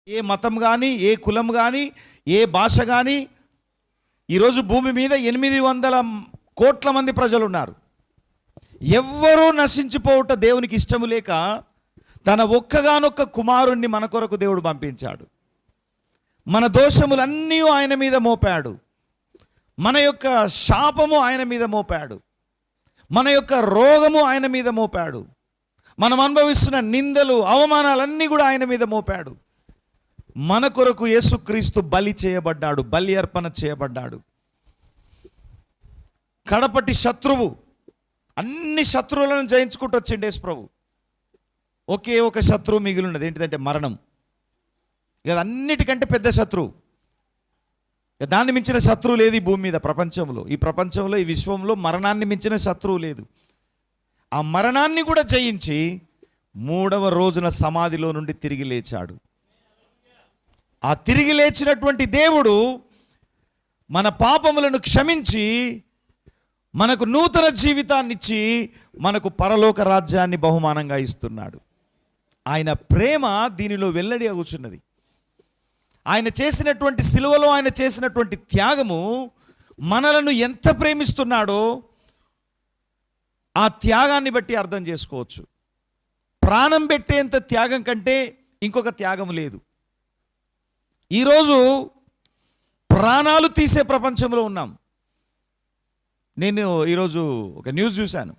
ఏ మతం కానీ, ఏ కులం కానీ, ఏ భాష కానీ, ఈరోజు భూమి మీద 800 కోట్ల మంది ప్రజలు ఉన్నారు. ఎవ్వరూ నశించిపోవుట దేవునికి ఇష్టము లేక తన ఒక్కగానొక్క కుమారుణ్ణి మన కొరకు దేవుడు పంపించాడు. మన దోషములన్నీ ఆయన మీద మోపాడు. మన యొక్క శాపము ఆయన మీద మోపాడు. మన యొక్క రోగము ఆయన మీద మోపాడు. మనం అనుభవిస్తున్న నిందలు, అవమానాలన్నీ కూడా ఆయన మీద మోపాడు. మన కొరకు యేసుక్రీస్తు బలి చేయబడ్డాడు, బలి అర్పణ చేయబడ్డాడు. కడపటి శత్రువు, అన్ని శత్రువులను జయించుకుంటూ వచ్చిండు యేసు ప్రభు. ఒకే ఒక శత్రువు మిగిలి ఉన్నది, ఏంటిదంటే మరణం. ఇక అన్నిటికంటే పెద్ద శత్రువు. దాన్ని మించిన శత్రువు లేదు ఈ భూమి మీద, ప్రపంచంలో, ఈ ప్రపంచంలో, ఈ విశ్వంలో మరణాన్ని మించిన శత్రువు లేదు. ఆ మరణాన్ని కూడా జయించి 3వ రోజున సమాధిలో నుండి తిరిగి లేచాడు. ఆ తిరిగి లేచినటువంటి దేవుడు మన పాపములను క్షమించి మనకు నూతన జీవితాన్ని ఇచ్చి మనకు పరలోక రాజ్యాన్ని బహుమానంగా ఇస్తున్నాడు. ఆయన ప్రేమ దీనిలో వెల్లడి అగుచున్నది. ఆయన చేసినటువంటి సిలువలో ఆయన చేసినటువంటి త్యాగము మనలను ఎంత ప్రేమిస్తున్నాడో ఆ త్యాగాన్ని బట్టి అర్థం చేసుకోవచ్చు. ప్రాణం పెట్టేంత త్యాగం కంటే ఇంకొక త్యాగం లేదు. ఈరోజు ప్రాణాలు తీసే ప్రపంచంలో ఉన్నాం. నేను ఈరోజు ఒక న్యూస్ చూశాను.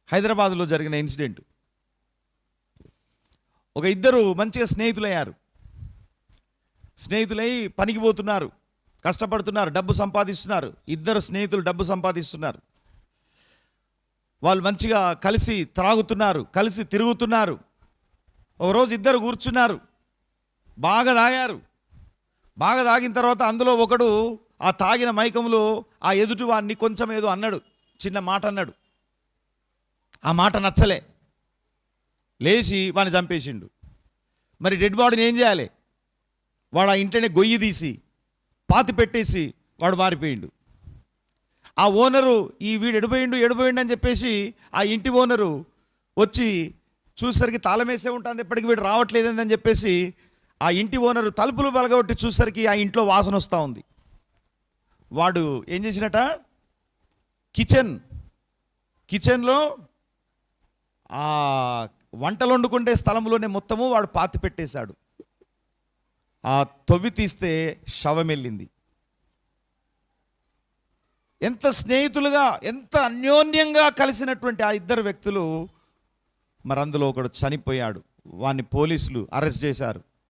హైదరాబాద్లో జరిగిన ఇన్సిడెంట్. ఒక ఇద్దరు మంచిగా స్నేహితులయ్యారు. స్నేహితులై పనికి పోతున్నారు, కష్టపడుతున్నారు, డబ్బు సంపాదిస్తున్నారు. ఇద్దరు స్నేహితులు డబ్బు సంపాదిస్తున్నారు. వాళ్ళు మంచిగా కలిసి త్రాగుతున్నారు, కలిసి తిరుగుతున్నారు. ఒకరోజు ఇద్దరు కూర్చున్నారు, బాగా తాగారు. బాగా తాగిన తర్వాత అందులో ఒకడు ఆ తాగిన మైకంలో ఆ ఎదుటి వాడిని కొంచెం ఏదో అన్నాడు, చిన్న మాట అన్నాడు. ఆ మాట నచ్చలే, లేచి వాడిని చంపేసిండు. మరి డెడ్ బాడీని ఏం చేయాలి? వాడు ఆ ఇంట్లోనే గొయ్యి తీసి పాతి పెట్టేసి వాడు మారిపోయిండు. ఆ ఓనరు ఈ వీడు ఎడిపోయిండు అని చెప్పేసి ఆ ఇంటి ఓనరు వచ్చి చూసరికి తాళం వేసే ఉంటుంది, ఎప్పటికి వీడు రావట్లేదని చెప్పేసి ఆ ఇంటి ఓనరు తలుపులు బలగొట్టి చూసరికి ఆ ఇంట్లో వాసన వస్తూ ఉంది. వాడు ఏం చేసినట, కిచెన్లో ఆ వంటలు వండుకుంటే స్థలంలోనే మొత్తము వాడు పాతి పెట్టేశాడు. ఆ తొవ్వి తీస్తే శవం వెళ్ళింది. ఎంత స్నేహితులుగా, ఎంత అన్యోన్యంగా కలిసినటువంటి ఆ ఇద్దరు వ్యక్తులు, మరి అందులో ఒకడు చనిపోయాడు. వాడిని పోలీసులు అరెస్ట్ చేశారు.